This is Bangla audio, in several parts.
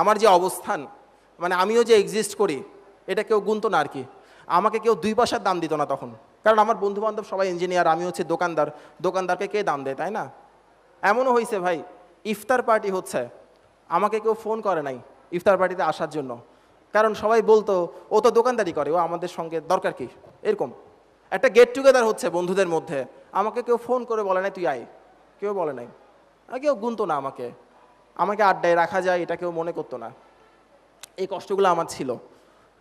আমার যে অবস্থান, মানে আমিও যে এক্সিস্ট করি, এটা কেউ গুনতো না আর কি। আমাকে কেউ 2 পয়সার দাম দিত না তখন, কারণ আমার বন্ধু বান্ধব সবাই ইঞ্জিনিয়ার, আমি হচ্ছে দোকানদার। দোকানদারকে কে দাম দেয়, তাই না? এমনও হয়েছে ভাই, ইফতার পার্টি হচ্ছে, আমাকে কেউ ফোন করে নাই ইফতার পার্টিতে আসার জন্য, কারণ সবাই বলতো ও তো দোকানদারি করে, ও আমাদের সঙ্গে দরকার কি। এরকম একটা গেট টুগেদার হচ্ছে বন্ধুদের মধ্যে, আমাকে কেউ ফোন করে বলে নাই তুই আয়, কেউ বলে নাই। আর কেউ গুনতো না আমাকে, আমাকে আড্ডায় রাখা যায় এটা কেউ মনে করতো না। এই কষ্টগুলো আমার ছিল।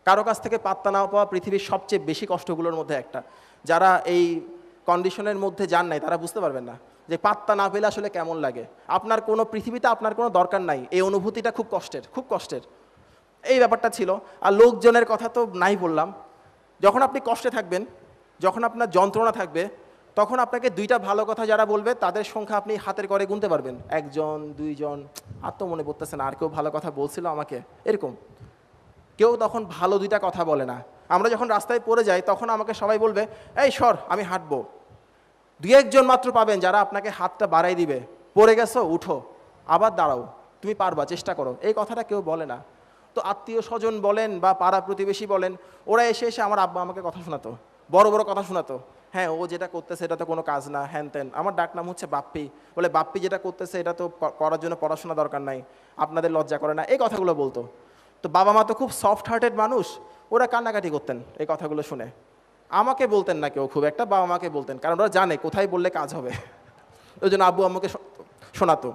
কারো কাছ থেকে পাত্তা না পাওয়া পৃথিবীর সবচেয়ে বেশি কষ্টগুলোর মধ্যে একটা। যারা এই কন্ডিশনের মধ্যে যান নাই তারা বুঝতে পারবেন না যে পাত্তা না পেলে আসলে কেমন লাগে। আপনার কোনো পৃথিবীতে আপনার কোনো দরকার নাই, এই অনুভূতিটা খুব কষ্টের, খুব কষ্টের। এই ব্যাপারটা ছিল। আর লোকজনের কথা তো নাই বললাম। যখন আপনি কষ্টে থাকবেন, যখন আপনার যন্ত্রণা থাকবে, তখন আপনাকে 2টা ভালো কথা যারা বলবে তাদের সংখ্যা আপনি হাতের করে গুনতে পারবেন, 1জন 2জন। আর তো মনে পড়তেছে না আর কেউ ভালো কথা বলছিল আমাকে এরকম। কেউ তখন ভালো 2টা কথা বলে না। আমরা যখন রাস্তায় পড়ে যাই তখন আমাকে সবাই বলবে এই সর আমি হাঁটবো। 2-1জন মাত্র পাবেন যারা আপনাকে হাতটা বাড়াই দিবে, পড়ে গেছো উঠো, আবার দাঁড়াও, তুমি পারবা, চেষ্টা করো। এই কথাটা কেউ বলে না। তো আত্মীয় স্বজন বলেন বা পাড়া প্রতিবেশী বলেন, ওরা এসে এসে আমার আব্বা আমাকে কথা শোনাতো, বড় বড় কথা শোনাতো। হ্যাঁ, ও যেটা করতেছে এটা তো কোনো কাজ না, হ্যান ত্যান। আমার ডাক নাম হচ্ছে বাপ্পি। বলে বাপ্পি যেটা করতেছে এটা তো করার জন্য পড়াশোনা দরকার নাই, আপনাদের লজ্জা করে না, এই কথাগুলো বলতো। তো বাবা মা তো খুব সফট হার্টেড মানুষ, ওরা কান্নাকাটি করতেন এই কথাগুলো শুনে। আমাকে বলতেন না কেউ খুব একটা, বাবা মাকে বলতেন, কারণ ওরা জানে কোথায় বললে কাজ হবে। ওই জন্য আব্বু আম্মুকে শোনাতো।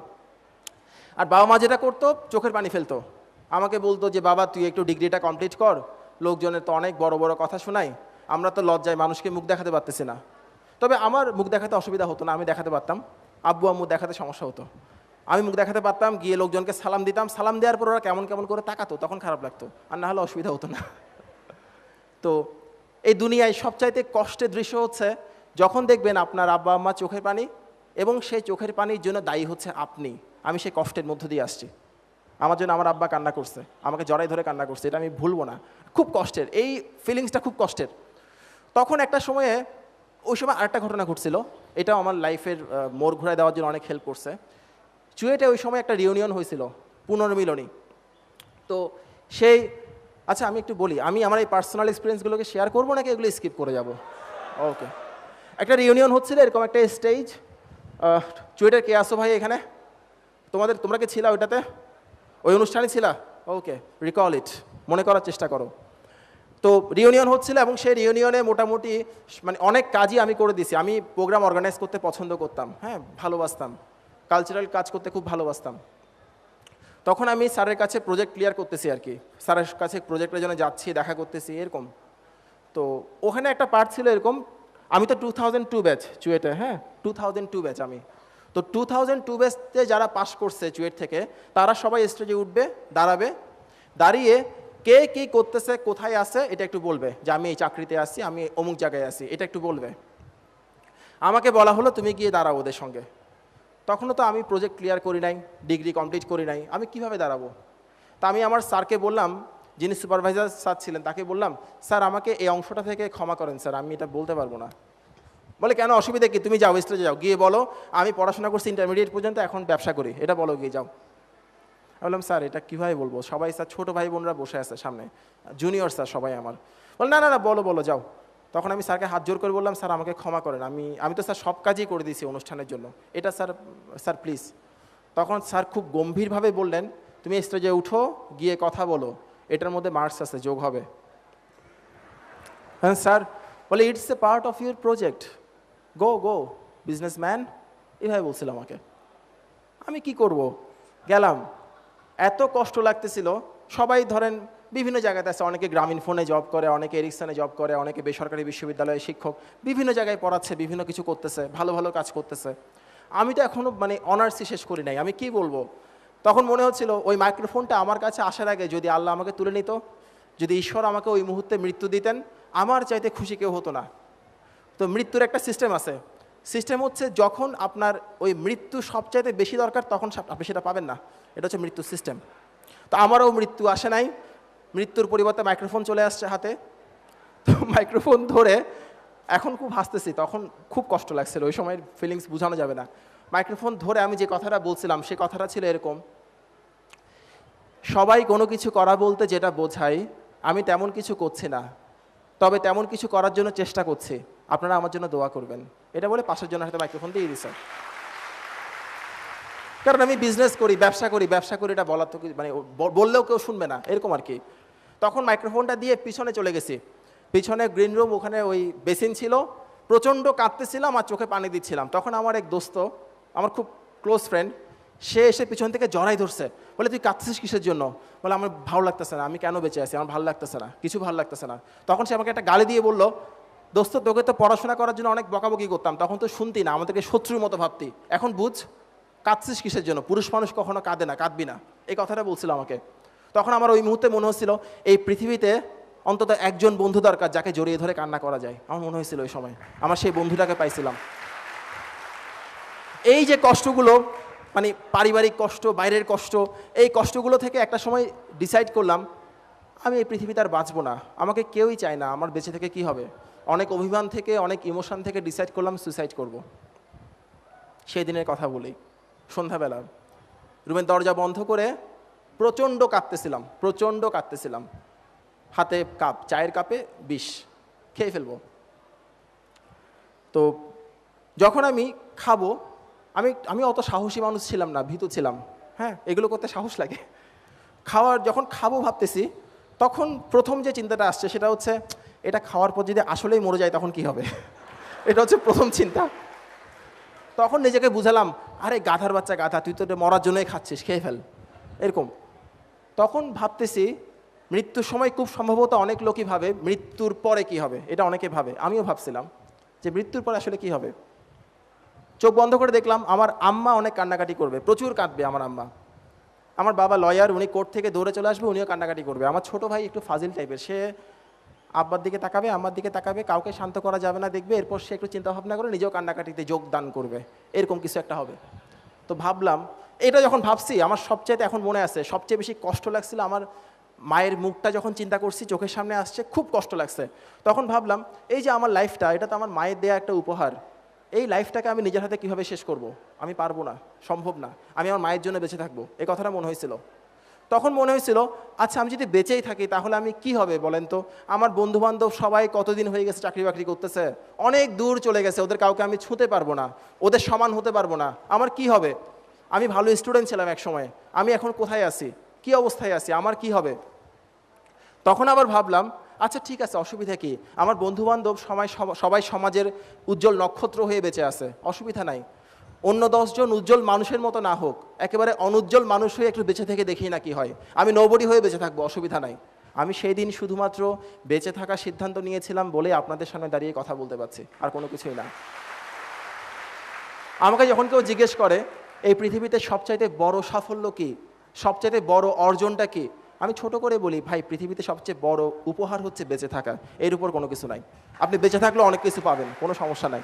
আর বাবা মা যেটা করতো, চোখের পানি ফেলতো। আমাকে বলতো যে বাবা তুই একটু ডিগ্রিটা কমপ্লিট কর, লোকজনের তো অনেক বড় বড় কথা শোনাই, আমরা তো লজ্জায় মানুষকে মুখ দেখাতে পারতেছি না। তবে আমার মুখ দেখাতে অসুবিধা হতো না, আমি দেখাতে পারতাম। আব্বু আম্মু দেখাতে সমস্যা হতো। আমি মুখ দেখাতে পারতাম, গিয়ে লোকজনকে সালাম দিতাম, সালাম দেওয়ার পর ওরা কেমন কেমন করে তাকাতো, তখন খারাপ লাগতো, আর না হলে অসুবিধা হতো না। তো এই দুনিয়ায় সবচাইতে কষ্টের দৃশ্য হচ্ছে যখন দেখবেন আপনার আব্বা আম্মা চোখের পানি, এবং সেই চোখের পানির জন্য দায়ী হচ্ছে আপনি। আমি সেই কষ্টের মধ্য দিয়ে আসছি। আমার জন্য আমার আব্বা কান্না করছে, আমাকে জড়াই ধরে কান্না করছে, এটা আমি ভুলবো না। খুব কষ্টের, এই ফিলিংসটা খুব কষ্টের। তখন একটা সময়ে, ওই সময় আরেকটা ঘটনা ঘটছিল, এটাও আমার লাইফের মোড় ঘুরায় দেওয়ার জন্য অনেক হেল্প করছে। চুয়েটে ওই সময় একটা রিউনিয়ন হয়েছিল, পুনর্মিলনী। তো সেই, আচ্ছা আমি একটু বলি, আমি আমার এই পার্সোনাল এক্সপিরিয়েন্সগুলোকে শেয়ার করবো নাকি এগুলো স্কিপ করে যাব? ওকে। একটা রিউনিয়ন হচ্ছিল, এরকম একটা স্টেজ। চুয়েটের কে আসো ভাই এখানে? তোমরা কি ছিলা ওইটাতে? ওই অনুষ্ঠানে ছিলা? ওকে, রিকল ইট, মনে করার চেষ্টা করো। তো রিউনিয়ন হচ্ছিল, এবং সেই রিউনিয়নে মোটামুটি মানে অনেক কাজই আমি করে দিছি। আমি প্রোগ্রাম অর্গানাইজ করতে পছন্দ করতাম, হ্যাঁ ভালোবাসতাম, কালচারাল কাজ করতে খুব ভালোবাসতাম। তখন আমি স্যারের কাছে প্রজেক্ট ক্লিয়ার করতেছি আর কি, স্যারের কাছে প্রজেক্টের জন্য যাচ্ছি, দেখা করতেছি এরকম। তো ওখানে একটা পার্ট ছিল এরকম, আমি তো 2002 ব্যাচ চুয়েটে, হ্যাঁ 2002 ব্যাচ আমি। তো 2002 ব্যাচে যারা পাস করছে চুয়েট থেকে, তারা সবাই স্টেজে উঠবে, দাঁড়াবে, দাঁড়িয়ে কে কী করতেছে, কোথায় আছে এটা একটু বলবে, যে আমি এই চাকরিতে আসছি, আমি অমুক জায়গায় আছি, এটা একটু বলবে। আমাকে বলা হলো তুমি গিয়ে দাঁড়াও ওদের সঙ্গে। তখনও তো আমি প্রজেক্ট ক্লিয়ার করি নাই, ডিগ্রি কমপ্লিট করি নাই, আমি কিভাবে দাঁড়াবো? তা আমি আমার স্যারকে বললাম, যিনি সুপারভাইজার স্যার ছিলেন, তাকে বললাম স্যার আমাকে এই অংশটা থেকে ক্ষমা করেন স্যার, আমি এটা বলতে পারবো না। বলে কেন, অসুবিধা কি, তুমি যাও স্টেজে যাও, গিয়ে বলো আমি পড়াশোনা করছি ইন্টারমিডিয়েট পর্যন্ত, এখন ব্যবসা করি, এটা বলো, গিয়ে যাও। আমি বললাম স্যার এটা কীভাবে বলবো, সবাই স্যার ছোটো ভাই বোনরা বসে আছে সামনে, জুনিয়র স্যার সবাই আমার। বল না না না, বলো বলো যাও। তখন আমি স্যারকে হাত জোর করে বললাম স্যার আমাকে ক্ষমা করেন, আমি তো স্যার সব কাজই করে দিয়েছি অনুষ্ঠানের জন্য, এটা স্যার, স্যার প্লিজ। তখন স্যার খুব গম্ভীরভাবে বললেন তুমি স্টেজে উঠো, গিয়ে কথা বলো, এটার মধ্যে মার্কস আছে, যোগ হবে। হ্যাঁ স্যার। বলে it's a part of your project, go go businessman, এভাবে বলছিল আমাকে। আমি কি করব, গেলাম। এত কষ্ট লাগতেছিল। সবাই ধরেন বিভিন্ন জায়গাতে আছে, অনেকে গ্রামীণ ফোনে জব করে, অনেকে এরিকসনে জব করে, অনেকে বেসরকারি বিশ্ববিদ্যালয়ে শিক্ষক, বিভিন্ন জায়গায় পড়াচ্ছে, বিভিন্ন কিছু করতেছে, ভালো ভালো কাজ করতেছে। আমি তো এখনও মানে অনার্সই শেষ করি নাই, আমি কি বলবো। তখন মনে হচ্ছিল ওই মাইক্রোফোনটা আমার কাছে আসার আগে যদি আল্লাহ আমাকে তুলে নিত, যদি ঈশ্বর আমাকে ওই মুহূর্তে মৃত্যু দিতেন, আমার চাইতে খুশি কেউ হতো না। তো মৃত্যুর একটা সিস্টেম আছে, সিস্টেম হচ্ছে যখন আপনার ওই মৃত্যু সবচাইতে বেশি দরকার তখন আপনি সেটা পাবেন না, এটা হচ্ছে মৃত্যুর সিস্টেম। তো আমারও মৃত্যু আসে নাই, মৃত্যুর পরিবর্তে মাইক্রোফোন চলে আসছে হাতে। তো মাইক্রোফোন ধরে এখন খুব হাসতেছি, তখন খুব কষ্ট লাগছিল, ওই সময়ের ফিলিংস বোঝানো যাবে না। মাইক্রোফোন ধরে আমি যে কথাটা বলছিলাম সে কথাটা ছিল এরকম, সবাই কোনো কিছু করা বলতে যেটা বোঝায়, আমি তেমন কিছু করছি না, তবে তেমন কিছু করার জন্য চেষ্টা করছি, আপনারা আমার জন্য দোয়া করবেন। এটা বলে পাশের জন্য হয়তো মাইক্রোফোন দিয়ে দিছে। কারণ আমি বিজনেস করি, ব্যবসা করি, এটা বলার তো মানে বললেও কেউ শুনবে না, এরকম আর কি। তখন মাইক্রোফোনটা দিয়ে পিছনে চলে গেছি, পিছনে গ্রিন রুম, ওখানে ওই বেসিন ছিল, প্রচণ্ড কাঁদতেছিলাম আর চোখে পানি দিচ্ছিলাম। তখন আমার এক দোস্ত, আমার খুব ক্লোজ ফ্রেন্ড, সে এসে পিছন থেকে জড়াই ধরছে, বলে তুই কাঁদছিস কিসের জন্য? বলে আমার ভালো লাগতেছে না, আমি কেন বেঁচে আছি, আমার ভালো লাগতেছে না, কিছু ভালো লাগতেছে না। তখন সে আমাকে একটা গালি দিয়ে বললো, দোস্ত তোকে তো পড়াশোনা করার জন্য অনেক বকাবকি করতাম, তখন তো শুনতি না, আমাদেরকে শত্রুর মতো ভাবতি, এখন বুঝ কাঁদছিস কিসের জন্য, পুরুষ মানুষ কখনো কাঁদে না, কাঁদবি না, এই কথাটা বলছিল আমাকে। তখন আমার ওই মুহূর্তে মনে হচ্ছিল এই পৃথিবীতে অন্তত একজন বন্ধু দরকার যাকে জড়িয়ে ধরে কান্না করা যায়। আমার মনে হয়েছিল ওই সময় আমার সেই বন্ধুটাকে পাইছিলাম। এই যে কষ্টগুলো, মানে পারিবারিক কষ্ট, বাইরের কষ্ট, এই কষ্টগুলো থেকে একটা সময় ডিসাইড করলাম আমি এই পৃথিবীতে আর বাঁচবো না, আমাকে কেউই চায় না, আমার বেঁচে থেকে কি হবে। অনেক অভিমান থেকে, অনেক ইমোশন থেকে ডিসাইড করলাম সুইসাইড করব। সেই দিনের কথা বলি, সন্ধ্যাবেলা রুমের দরজা বন্ধ করে প্রচণ্ড কাঁদতেছিলাম, হাতে কাপ, চায়ের কাপে বিষ, খেয়ে ফেলবো। তো যখন আমি খাবো, আমি অত সাহসী মানুষ ছিলাম না, ভীতু ছিলাম, হ্যাঁ, এগুলো করতে সাহস লাগে। যখন খাবো ভাবতেছি, তখন প্রথম যে চিন্তাটা আসছে সেটা হচ্ছে এটা খাওয়ার পর যদি আসলেই মরে যায় তখন কি হবে। এটা হচ্ছে প্রথম চিন্তা। তখন নিজেকে বুঝালাম, আরে গাধার বাচ্চা গাধা, তুই তো এটা মরার জন্যই খাচ্ছিস, খেয়ে ফেল, এরকম। তখন ভাবতেছি মৃত্যুর সময় খুব সম্ভবত অনেক লোকই ভাবে মৃত্যুর পরে কি হবে, এটা অনেকে ভাবে, আমিও ভাবছিলাম যে মৃত্যুর পরে আসলে কি হবে। চোখ বন্ধ করে দেখলাম আমার আম্মা অনেক কান্নাকাটি করবে, প্রচুর কাঁদবে আমার আম্মা। আমার বাবা লয়ার, উনি কোর্ট থেকে দৌড়ে চলে আসবে, উনিও কান্নাকাটি করবে। আমার ছোট ভাই একটু ফাজিল টাইপের, সে আব্বার দিকে তাকাবে, আম্মার দিকে তাকাবে, কাউকে শান্ত করা যাবে না দেখবে, এরপর সে একটু চিন্তা ভাবনা করে নিজেও কান্নাকাটিতে যোগদান করবে, এরকম কিছু একটা হবে। তো ভাবলাম, এটা যখন ভাবছি আমার সবচেয়ে এখন মনে আছে, সবচেয়ে বেশি কষ্ট লাগছিল আমার মায়ের মুখটা যখন চিন্তা করছি, চোখের সামনে আসছে, খুব কষ্ট লাগছে। তখন ভাবলাম এই যে আমার লাইফটা, এটা তো আমার মায়ের দেয়া একটা উপহার, এই লাইফটাকে আমি নিজের হাতে কীভাবে শেষ করব, আমি পারবো না, সম্ভব না, আমি আমার মায়ের জন্য বেঁচে থাকবো, এই কথাটা মনে হয়েছিল। তখন মনে হয়েছিল আচ্ছা আমি যদি বেঁচেই থাকি তাহলে আমি কি হবে বলেন তো, আমার বন্ধুবান্ধব সবাই কতদিন হয়ে গেছে চাকরি বাকরি করতেছে, অনেক দূর চলে গেছে, ওদের কাউকে আমি ছুঁতে পারবো না, ওদের সমান হতে পারবো না, আমার কি হবে? আমি ভালো স্টুডেন্ট ছিলাম এক সময়, আমি এখন কোথায় আছি, কি অবস্থায় আছি, আমার কি হবে? তখন আবার ভাবলাম আচ্ছা ঠিক আছে, অসুবিধা কি, আমার বন্ধুবান্ধব সবাই সমাজের উজ্জ্বল নক্ষত্র হয়ে বেঁচে আছে, অসুবিধা নাই, অন্য 10 জন উজ্জ্বল মানুষের মতো না হোক, একেবারে অনুজ্জ্বল মানুষ হয়ে একটু বেঁচে থেকে দেখি না কি হয়, আমি নোবডি হয়ে বেঁচে থাকবো, অসুবিধা নাই। আমি সেই দিন শুধুমাত্র বেঁচে থাকার সিদ্ধান্ত নিয়েছিলাম বলে আপনাদের সামনে দাঁড়িয়ে কথা বলতে পারছি, আর কোনো কিছুই না। আমাকে যখন কেউ জিজ্ঞেস করে এই পৃথিবীতে সবচাইতে বড় সাফল্য কি, সবচাইতে বড় অর্জনটা কি, আমি ছোট করে বলি ভাই পৃথিবীতে সবচেয়ে বড় উপহার হচ্ছে বেঁচে থাকা, এর উপর কোনো কিছু নাই। আপনি বেঁচে থাকলে অনেক কিছু পাবেন, কোনো সমস্যা নাই।